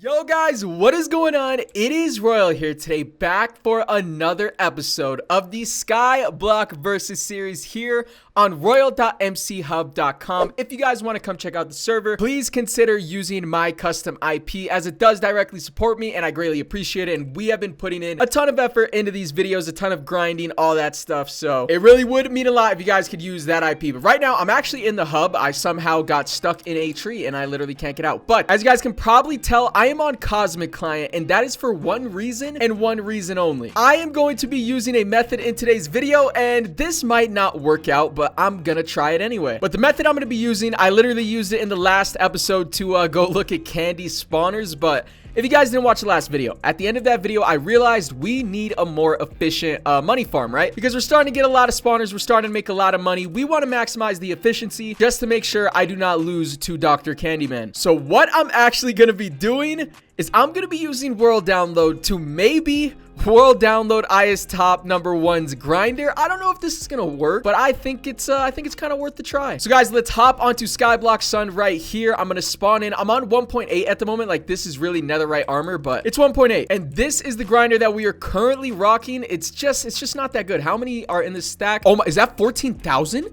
Yo guys, what is going on? It is Royal here today, back for another episode of the Skyblock versus series here on royal.mchub.com. If you guys want to come check out the server, please consider using my custom IP, as it does directly support me and I greatly appreciate it. And we have been putting in a ton of effort into these videos, a ton of grinding, all that stuff. So it really would mean a lot if you guys could use that IP. But right now I'm actually in the hub. I somehow got stuck in a tree and I literally can't get out. But as you guys can probably tell, I am on Cosmic Client, and that is for one reason and one reason only. I am going to be using a method in today's video, and this might not work out, but I'm gonna try it anyway. But the method I'm gonna be using, I literally used it in the last episode to go look at candy spawners. But if you guys didn't watch the last video, at the end of that video, I realized we need a more efficient money farm, right? Because we're starting to get a lot of spawners, we're starting to make a lot of money. We want to maximize the efficiency just to make sure I do not lose to Dr. Candyman. So what I'm actually going to be doing is I'm going to be using World Download to maybe World Download IS Top #1's grinder. I don't know if this is gonna work, but I think it's kind of worth the try. So guys, let's hop onto Skyblock Sun right here. I'm gonna spawn in. I'm on 1.8 at the moment. Like, this is really netherite armor, but it's 1.8, and this is the grinder that we are currently rocking. It's just not that good. How many are in this stack? Oh my, is that 14,000?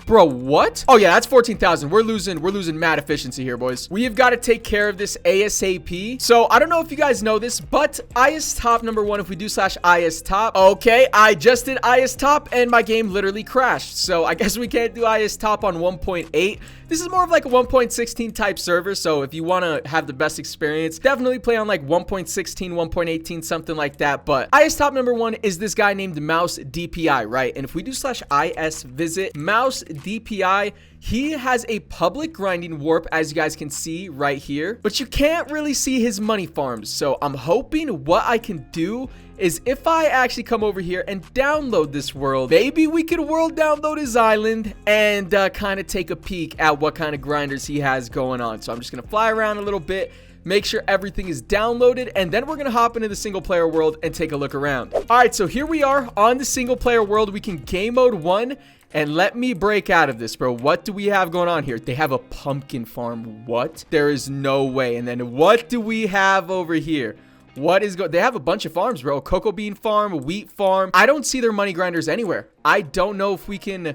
Bro, what? Oh yeah, that's 14,000. We're losing mad efficiency here, boys. We have got to take care of this ASAP. So I don't know if you guys know this, but IS Top #1, if we do /IS Top, okay, I just did IS Top and my game literally crashed. So I guess we can't do IS Top on 1.8. This is more of like a 1.16 type server, so if you want to have the best experience, definitely play on like 1.16, 1.18, something like that. But IS Top #1 is this guy named Mouse DPI, right? And if we do /IS visit Mouse DPI, he has a public grinding warp, as you guys can see right here, but you can't really see his money farms. So I'm hoping what I can do is if I actually come over here and download this world, maybe we could world download his island and kind of take a peek at what kind of grinders he has going on. So I'm just gonna fly around a little bit, make sure everything is downloaded, and then we're gonna hop into the single player world and take a look around. All right, so here we are on the single player world. We can game mode 1. And let me break out of this, bro. What do we have going on here? They have a pumpkin farm. What? There is no way. And then what do we have over here? What is they have a bunch of farms, bro. Cocoa bean farm, wheat farm. I don't see their money grinders anywhere. I don't know if we can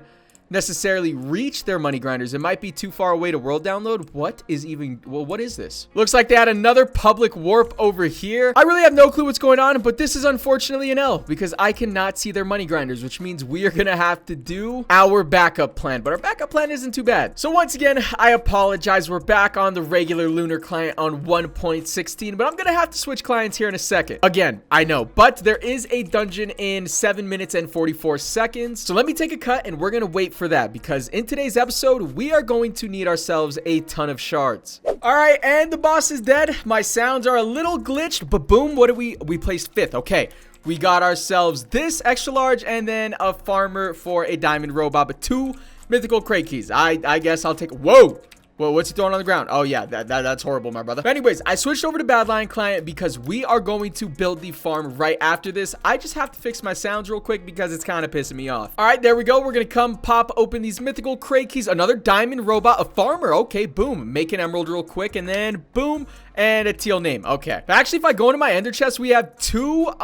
necessarily reach their money grinders. It might be too far away to world download. What is even, well, what is this? Looks like they had another public warp over here. I really have no clue what's going on, but this is unfortunately an L because I cannot see their money grinders, which means we are gonna have to do our backup plan. But our backup plan isn't too bad. So once again, I apologize. We're back on the regular lunar client on 1.16, but I'm gonna have to switch clients here in a second. Again, I know, but there is a dungeon in 7 minutes and 44 seconds. So let me take a cut and we're gonna wait for that, because in today's episode we are going to need ourselves a ton of shards. All right, and the boss is dead. My sounds are a little glitched, but boom, what did we placed 5th. Okay, we got ourselves this extra large and then a farmer for a diamond robot, but 2 mythical crate keys. I guess I'll take. Whoa, what's he throwing on the ground? Oh yeah, that's horrible, my brother. But anyways, I switched over to Badlion client because we are going to build the farm right after this. I just have to fix my sounds real quick because it's kind of pissing me off. All right, there we go. We're gonna come pop open these mythical crate keys. Another diamond robot, a farmer. Okay, boom. Make an emerald real quick, and then boom, and a teal name. Okay. But actually, if I go into my ender chest, we have 2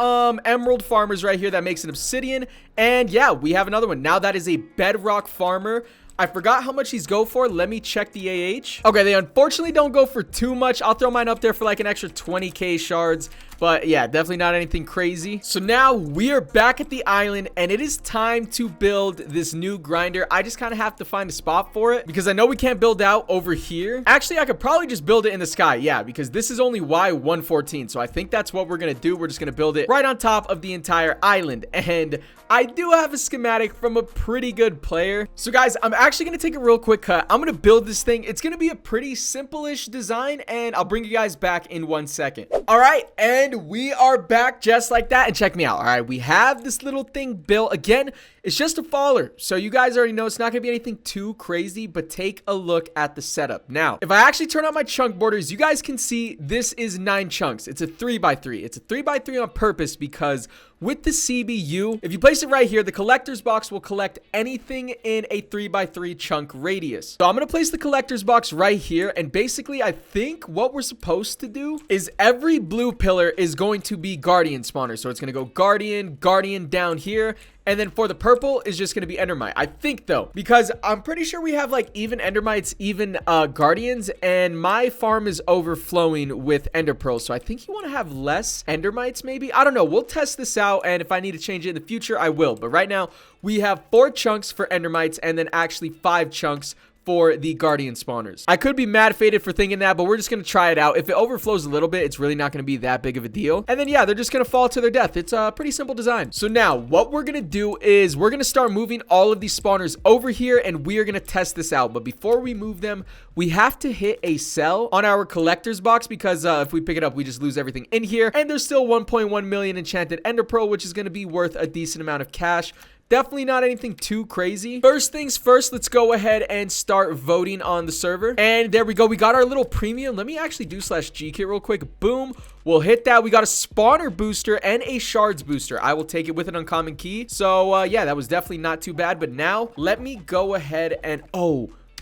emerald farmers right here. That makes an obsidian, and yeah, we have another one. Now that is a bedrock farmer. I forgot how much these go for. Let me check the AH. Okay, they unfortunately don't go for too much. I'll throw mine up there for like an extra 20k shards. But yeah, definitely not anything crazy. So now we are back at the island and it is time to build this new grinder. I just kind of have to find a spot for it because I know we can't build out over here. Actually, I could probably just build it in the sky. Yeah, because this is only Y114. So I think that's what we're going to do. We're just going to build it right on top of the entire island. And I do have a schematic from a pretty good player. So guys, I'm actually going to take a real quick cut. I'm going to build this thing. It's going to be a pretty simple-ish design and I'll bring you guys back in 1 second. All right, and we are back just like that. And check me out. All right, we have this little thing built. Again, It's just a faller. So you guys already know it's not going to be anything too crazy, but take a look at the setup. Now, if I actually turn on my chunk borders, you guys can see this is 9 chunks. It's a 3x3. It's a 3x3 on purpose because with the CBU, if you place it right here, the collector's box will collect anything in a 3x3 chunk radius. So I'm going to place the collector's box right here. And basically, I think what we're supposed to do is every blue pillar is going to be guardian spawner. So it's going to go guardian, guardian down here. And then for the purple is just going to be endermite. I think though, because I'm pretty sure we have like even endermites, even guardians, and my farm is overflowing with ender pearls. So I think you want to have less endermites maybe. I don't know. We'll test this out. And if I need to change it in the future, I will. But right now we have 4 chunks for endermites and then actually 5 chunks for the guardian spawners. I could be mad faded for thinking that, but we're just going to try it out. If it overflows a little bit, it's really not going to be that big of a deal. And then, yeah, they're just going to fall to their death. It's a pretty simple design. So now what we're going to do is we're going to start moving all of these spawners over here and we are going to test this out. But before we move them, we have to hit a sell on our collector's box because if we pick it up, we just lose everything in here. And there's still 1.1 million enchanted ender pearl, which is going to be worth a decent amount of cash. Definitely not anything too crazy. First things first, let's go ahead and start voting on the server. And there we go. We got our little premium. Let me actually do /GKit real quick. Boom. We'll hit that. We got a spawner booster and a shards booster. I will take it with an uncommon key. So, yeah, that was definitely not too bad. But now, let me go ahead and...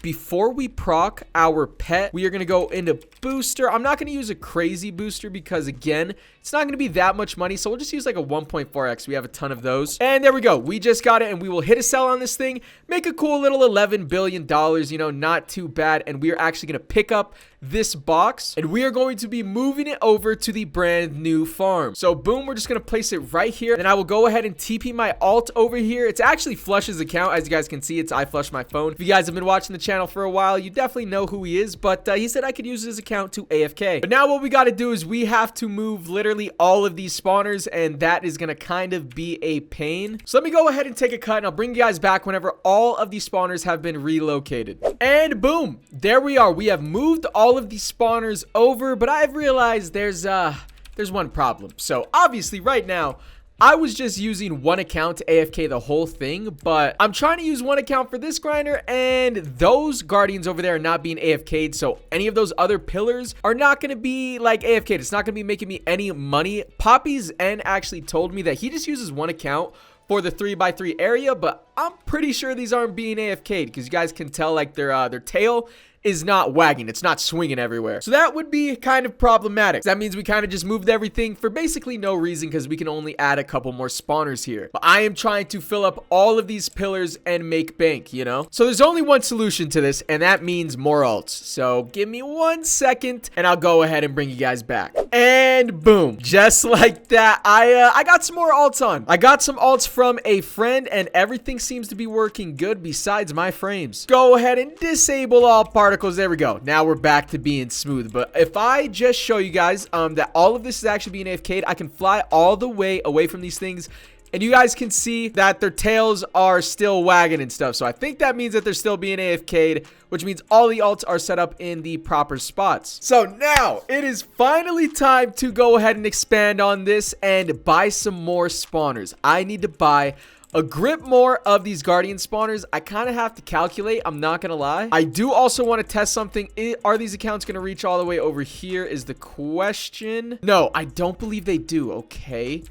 before we proc our pet, we are going to go into booster. I'm not going to use a crazy booster because, again, it's not going to be that much money. So we'll just use like a 1.4x. We have a ton of those. And there we go. We just got it and we will hit a sell on this thing. Make a cool little $11 billion. You know, not too bad. And we are actually going to pick up this box and we are going to be moving it over to the brand new farm. So boom, we're just going to place it right here. And I will go ahead and TP my alt over here. It's actually Flush's account. As you guys can see, it's I Flush my phone. If you guys have been watching the channel for a while, you definitely know who he is, but he said I could use his account to AFK. But now what we got to do is we have to move literally all of these spawners, and that is going to kind of be a pain. So let me go ahead and take a cut, and I'll bring you guys back whenever all of these spawners have been relocated. And boom, there we are. We have moved all of these spawners over, but I've realized there's one problem. So obviously right now, I was just using one account to AFK the whole thing, but I'm trying to use one account for this grinder, and those guardians over there are not being AFK'd, so any of those other pillars are not going to be like AFK'd. It's not going to be making me any money. Poppy's N actually told me that he just uses one account for the 3x3 area, but I'm pretty sure these aren't being AFK'd because you guys can tell like their tail is not wagging. It's not swinging everywhere. So that would be kind of problematic. That means we kind of just moved everything for basically no reason because we can only add a couple more spawners here. But I am trying to fill up all of these pillars and make bank, you know? So there's only one solution to this, and that means more alts. So give me 1 second and I'll go ahead and bring you guys back. And boom, just like that, I got some more alts on. I got some alts from a friend and everything seems to be working good besides my frames. Go ahead and disable all particles. There we go. Now we're back to being smooth. But if I just show you guys that all of this is actually being AFK'd, I can fly all the way away from these things. And you guys can see that their tails are still wagging and stuff. So I think that means that they're still being AFK'd, which means all the alts are set up in the proper spots. So now it is finally time to go ahead and expand on this and buy some more spawners. I need to buy a grip more of these guardian spawners. I kind of have to calculate. I'm not going to lie. I do also want to test something. Are these accounts going to reach all the way over here is the question. No, I don't believe they do. Okay.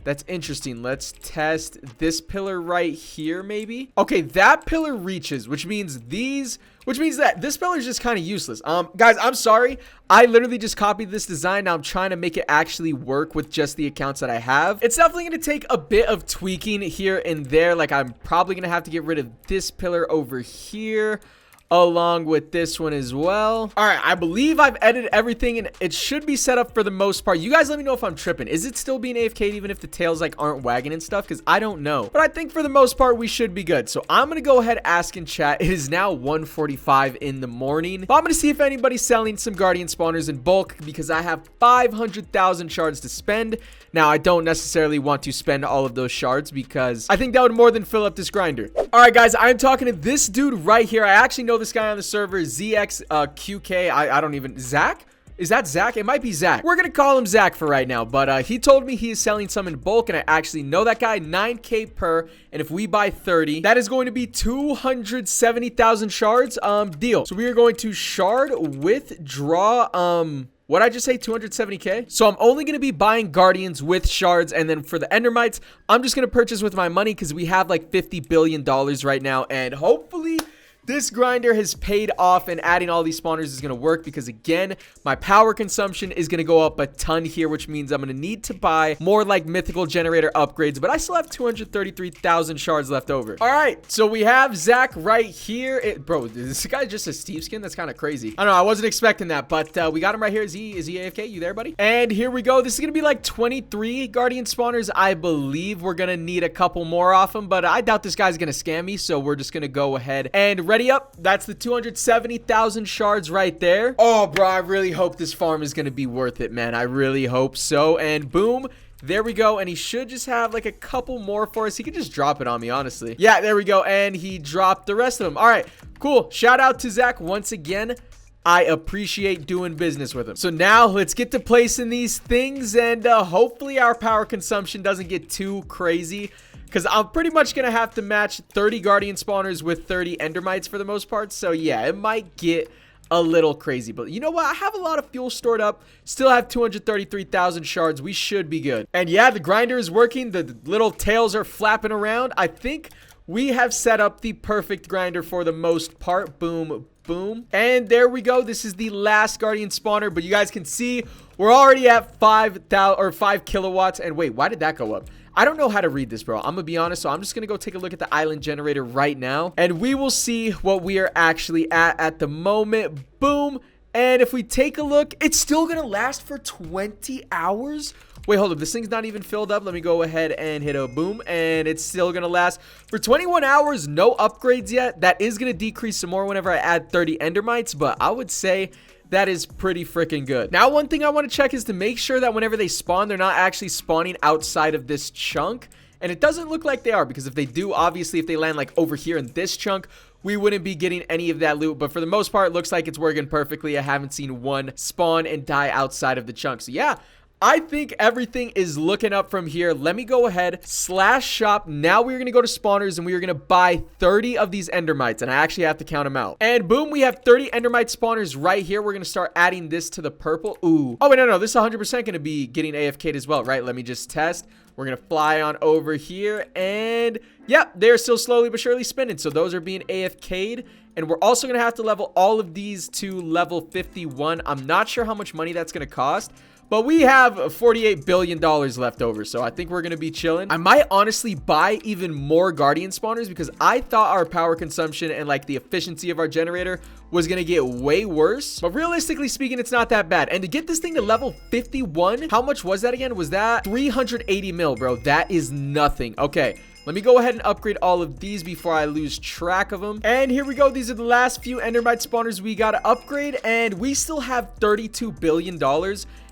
That's interesting. Let's test this pillar right here, maybe. Okay, that pillar reaches, which means that this pillar is just kind of useless. Guys, I'm sorry. I literally just copied this design. Now I'm trying to make it actually work with just the accounts that I have. It's definitely going to take a bit of tweaking here and there. Like, I'm probably going to have to get rid of this pillar over here, along with this one as well. All right, I believe I've edited everything and it should be set up for the most part. You guys let me know if I'm tripping. Is it still being AFK'd even if the tails like aren't wagging and stuff? Because I don't know. But I think for the most part, we should be good. So I'm going to go ahead, ask in chat. It is now 1:45 in the morning. But I'm going to see if anybody's selling some guardian spawners in bulk because I have 500,000 shards to spend. Now, I don't necessarily want to spend all of those shards because I think that would more than fill up this grinder. All right, guys, I'm talking to this dude right here. I actually know this guy on the server, ZXQK. I don't even... Zach? Is that Zach? It might be Zach. We're gonna call him Zach for right now, but he told me he is selling some in bulk, and I actually know that guy. 9K per, and if we buy 30, that is going to be 270,000 shards. Deal. So we are going to shard withdraw. What'd I just say? 270K? So I'm only going to be buying Guardians with shards, and then for the Endermites, I'm just going to purchase with my money because we have like $50 billion right now, and hopefully this grinder has paid off, and adding all these spawners is going to work because, again, my power consumption is going to go up a ton here, which means I'm going to need to buy more like mythical generator upgrades, but I still have 233,000 shards left over. All right, so we have Zach right here. Bro, is this guy just a Steve skin? That's kind of crazy. I don't know. I wasn't expecting that, but we got him right here. Is he AFK? You there, buddy? And here we go. This is going to be like 23 Guardian spawners. I believe we're going to need a couple more off him, but I doubt this guy's going to scam me, so we're just going to go ahead and ready up. That's the 270,000 shards right there. Oh, bro, I really hope this farm is going to be worth it, man. I really hope so. And boom. There we go, and he should just have like a couple more for us. He could just drop it on me, honestly. Yeah, there we go, and he dropped the rest of them. All right, cool. Shout out to Zach once again. I appreciate doing business with him. So now let's get to placing these things, and hopefully our power consumption doesn't get too crazy, because I'm pretty much going to have to match 30 Guardian spawners with 30 Endermites for the most part. So yeah, it might get a little crazy, but you know what? I have a lot of fuel stored up. Still have 233,000 shards. We should be good. And yeah, the grinder is working. The little tails are flapping around. I think we have set up the perfect grinder for the most part. Boom, boom. And there we go. This is the last Guardian spawner, but you guys can see we're already at 5 kilowatts. And wait, why did that go up? I don't know how to read this, bro. I'm gonna be honest, so I'm just gonna go take a look at the island generator right now, and we will see what we are actually at the moment. Boom. And if we take a look, it's still gonna last for 20 hours. Wait, hold up. This thing's not even filled up. Let me go ahead and hit a boom, and it's still gonna last for 21 hours. No upgrades yet. That is gonna decrease some more whenever I add 30 endermites, but I would say that is pretty freaking good. Now, one thing I want to check is to make sure that whenever they spawn, they're not actually spawning outside of this chunk. And it doesn't look like they are, because if they do, obviously, if they land like over here in this chunk, we wouldn't be getting any of that loot. But for the most part, it looks like it's working perfectly. I haven't seen one spawn and die outside of the chunk. So yeah, I think everything is looking up from here. Let me go ahead, /shop. Now we're going to go to spawners, and we are going to buy 30 of these endermites, and I actually have to count them out. And boom, we have 30 endermite spawners right here. We're going to start adding this to the purple. Ooh. Oh, wait, no, this is 100% going to be getting AFK'd as well, right? Let me just test. We're going to fly on over here, and yep, they're still slowly but surely spinning. So those are being AFK'd. And we're also going to have to level all of these to level 51. I'm not sure how much money that's going to cost, but we have $48 billion left over, so I think we're going to be chilling. I might honestly buy even more Guardian spawners, because I thought our power consumption and like the efficiency of our generator was going to get way worse. But realistically speaking, it's not that bad. And to get this thing to level 51, how much was that again? Was that 380 mil, bro? That is nothing. Okay. Let me go ahead and upgrade all of these before I lose track of them. And here we go. These are the last few endermite spawners we got to upgrade. And we still have $32 billion.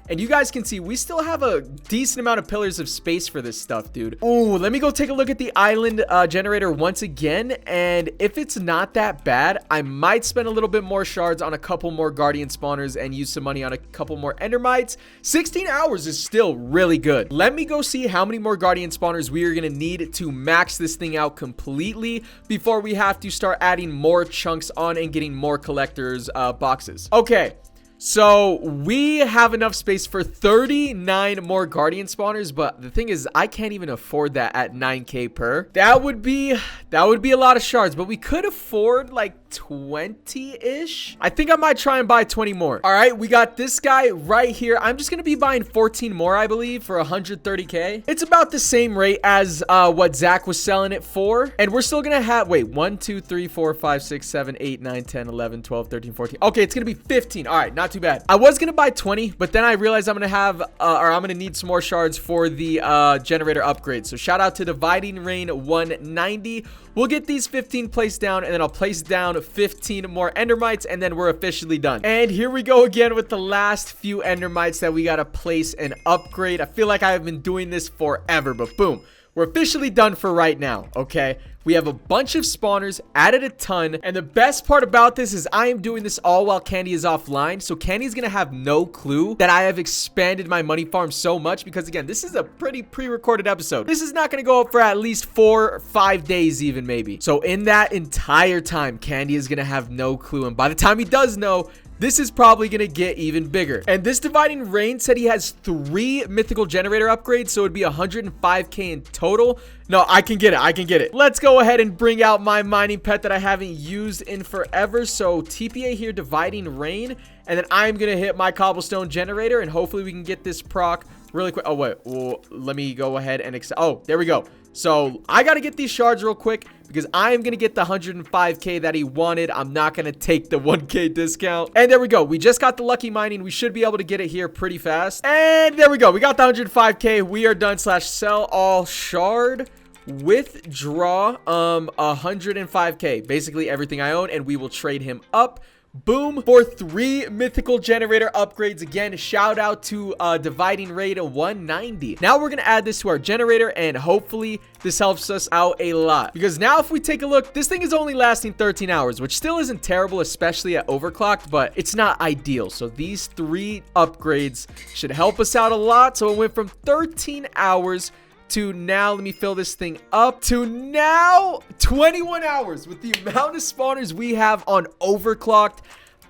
And you guys can see we still have a decent amount of pillars of space for this stuff, dude. Ooh, let me go take a look at the island generator once again. And if it's not that bad, I might spend a little bit more shards on a couple more Guardian spawners and use some money on a couple more endermites. 16 hours is still really good. Let me go see how many more Guardian spawners we are going to need to max this thing out completely before we have to start adding more chunks on and getting more collectors boxes. Okay. So we have enough space for 39 more Guardian spawners, but the thing is, I can't even afford that at 9K per. That would be a lot of shards, but we could afford like 20-ish. I think I might try and buy 20 more. All right, we got this guy right here. I'm just gonna be buying 14 more, I believe, for 130K. It's about the same rate as what Zach was selling it for, and we're still gonna have, wait, 1 2 3 4 5 6 7 8 9 10 11 12 13 14. Okay, it's gonna be 15. All right, not too bad. I was gonna buy 20, but then I realized I'm gonna have I'm gonna need some more shards for the generator upgrade. So shout out to Dividing Rain 190. We'll get these 15 placed down, and then I'll place down 15 more endermites, and then we're officially done. And here we go again with the last few endermites that we gotta place and upgrade. I feel like I have been doing this forever, but boom. we're officially done for right now, okay? We have a bunch of spawners, added a ton, and the best part about this is I am doing this all while Candy is offline, so Candy's gonna have no clue that I have expanded my money farm so much because, again, this is a pretty pre-recorded episode. This is not gonna go up for at least 4 or 5 days even, maybe. So in that entire time, Candy is gonna have no clue, and by the time he does know, this is probably going to get even bigger. And this Dividing Rain said he has 3 mythical generator upgrades, so it'd be 105k in total. No, I can get it. I can get it. Let's go ahead and bring out my mining pet that I haven't used in forever. So TPA here, Dividing Rain. And then I'm going to hit my cobblestone generator, and hopefully we can get this proc really quick. Oh, wait. Well, let me go ahead and... Oh, there we go. So I got to get these shards real quick because I am going to get the 105k that he wanted. I'm not going to take the 1k discount. And there we go. We just got the lucky mining. We should be able to get it here pretty fast. And there we go. We got the 105k. We are done. Sell all shard. Withdraw 105k. Basically everything I own, and we will trade him up. Boom, for 3 mythical generator upgrades. Again, shout out to Dividing Raid 190. Now we're gonna add this to our generator, and hopefully this helps us out a lot, because now if we take a look, this thing is only lasting 13 hours, which still isn't terrible, especially at overclocked, but it's not ideal. So these 3 upgrades should help us out a lot. So it went from 13 hours to now, let me fill this thing up, to now 21 hours. With the amount of spawners we have on overclocked,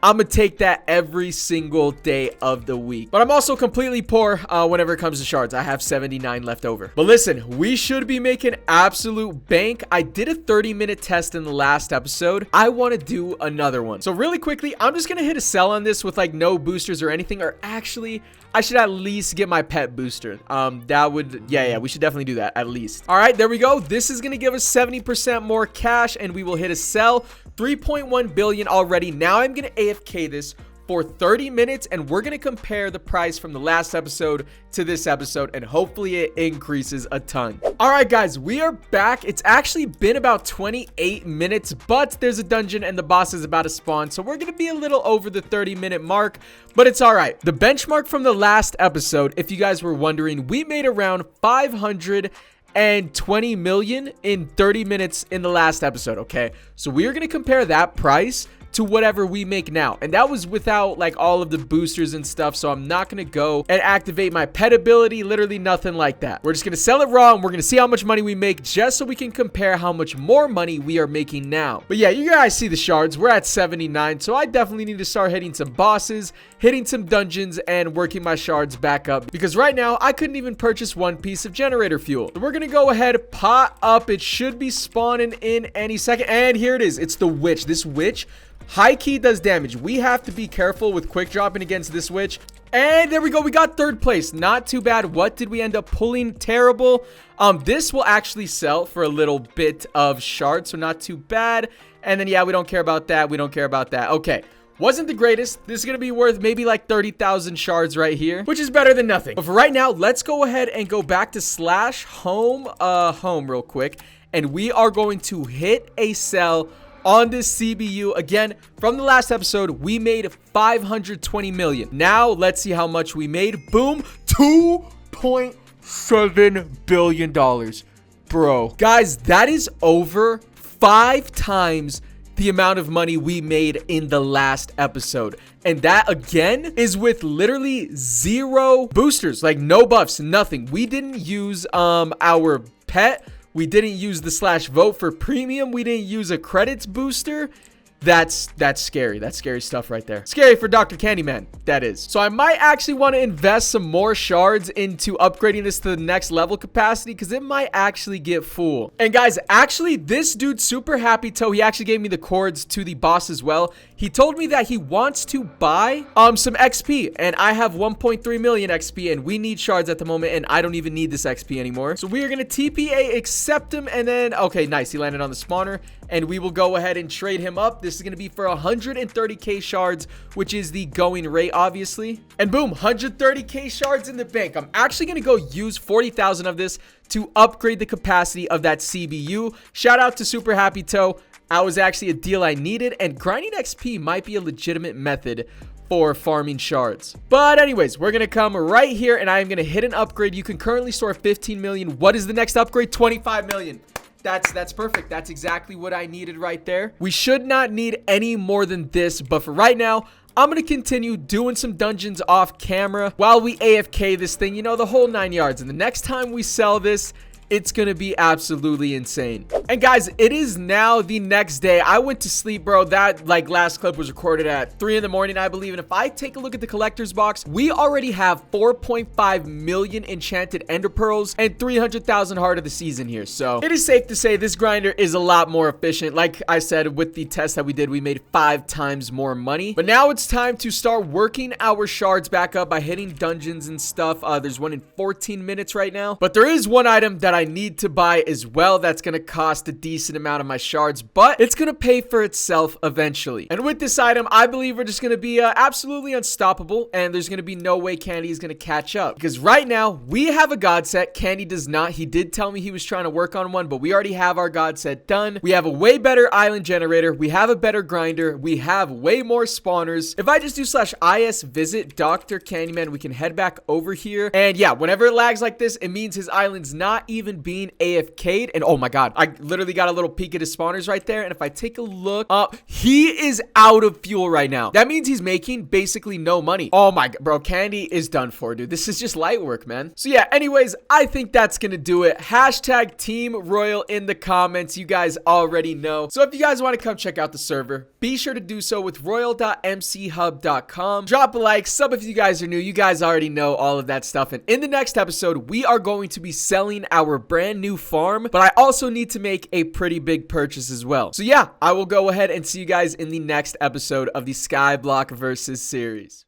I'm gonna take that every single day of the week. But I'm also completely poor whenever it comes to shards. I have 79 left over. But listen, we should be making absolute bank. I did a 30-minute test in the last episode. I want to do another one. So really quickly, I'm just gonna hit a sell on this with like no boosters or anything, or actually I should at least get my pet booster. That would, yeah, we should definitely do that at least. All right, there we go. This is gonna give us 70% more cash, and we will hit a sell. 3.1 billion already. Now I'm gonna AFK this for 30 minutes, and we're gonna compare the price from the last episode to this episode, and hopefully it increases a ton. All right, guys, we are back. It's actually been about 28 minutes, but there's a dungeon and the boss is about to spawn, so we're gonna be a little over the 30-minute mark, but it's all right. The benchmark from the last episode, if you guys were wondering, we made around 520 million in 30 minutes in the last episode. Okay, so we are going to compare that price to whatever we make now, and that was without like all of the boosters and stuff. So I'm not going to go and activate my pet ability, literally nothing like that. We're just going to sell it raw, and we're going to see how much money we make, just so we can compare how much more money we are making now. But yeah, you guys see the shards. We're at 79, so I definitely need to start hitting some bosses, hitting some dungeons, and working my shards back up, because right now I couldn't even purchase 1 piece of generator fuel. So we're gonna go ahead, pot up. It should be spawning in any second, and here it is. It's the witch. This witch high key does damage. We have to be careful with quick dropping against this witch. And there we go. We got 3rd place. Not too bad. What did we end up pulling? Terrible. This will actually sell for a little bit of shards, so not too bad. And then yeah, we don't care about that. We don't care about that. Okay, wasn't the greatest. This is gonna be worth maybe like 30,000 shards right here, which is better than nothing. But for right now, let's go ahead and go back to /home real quick, and we are going to hit a sell on this CBU. Again, from the last episode, we made 520 million. Now let's see how much we made. Boom, 2.7 billion dollars. Bro, guys, that is over 5 times the amount of money we made in the last episode, and that again is with literally 0 boosters, like no buffs, nothing. We didn't use our pet. We didn't use the /vote for premium. We didn't use a credits booster. That's scary. That's scary stuff right there. Scary for Dr. Candyman, that is. So I might actually want to invest some more shards into upgrading this to the next level capacity, because it might actually get full. And guys, actually this dude Super Happy Toe, he actually gave me the cords to the boss as well. He told me that he wants to buy some XP, and I have 1.3 million XP, and we need shards at the moment, and I don't even need this XP anymore. So we are going to TPA accept him, and then okay, nice, he landed on the spawner, and we will go ahead and trade him up. This is going to be for 130k shards, which is the going rate, obviously. And boom, 130k shards in the bank. I'm actually going to go use 40,000 of this to upgrade the capacity of that CBU. Shout out to Super Happy Toe. That was actually a deal I needed, and grinding XP might be a legitimate method for farming shards. But anyways, we're gonna come right here and I am gonna hit an upgrade. You can currently store 15 million. What is the next upgrade? 25 million. That's perfect. That's exactly what I needed right there. We should not need any more than this, but for right now, I'm going to continue doing some dungeons off camera while we AFK this thing, you know, the whole 9 yards. And the next time we sell this, it's gonna be absolutely insane. And guys, it is now the next day. I went to sleep, bro. That like last clip was recorded at 3 in the morning, I believe. And if I take a look at the collector's box, we already have 4.5 million enchanted ender pearls and 300,000 heart of the season here. So it is safe to say this grinder is a lot more efficient. Like I said, with the test that we did, we made 5 times more money. But now it's time to start working our shards back up by hitting dungeons and stuff. There's one in 14 minutes right now. But there is one item that I need to buy as well that's going to cost a decent amount of my shards, but it's going to pay for itself eventually. And with this item, I believe we're just going to be absolutely unstoppable, and there's going to be no way Candy is going to catch up. Because right now, we have a god set. Candy does not. He did tell me he was trying to work on one, but we already have our god set done. We have a way better island generator. We have a better grinder. We have way more spawners. If I just do /is visit Dr. Candyman, we can head back over here. And yeah, whenever it lags like this, it means his island's not even being AFK'd. And oh my god, I literally got a little peek at his spawners right there. And if I take a look up, he is out of fuel right now. That means he's making basically no money. Oh my god, bro, Candy is done for, dude. This is just light work, man. So yeah, anyways, I think that's gonna do it. Hashtag Team Royal in the comments. You guys already know. So if you guys want to come check out the server, be sure to do so with royal.mchub.com. Drop a like, sub if you guys are new. You guys already know all of that stuff. And in the next episode, we are going to be selling our brand new farm, but I also need to make a pretty big purchase as well. So yeah, I will go ahead and see you guys in the next episode of the Skyblock versus series.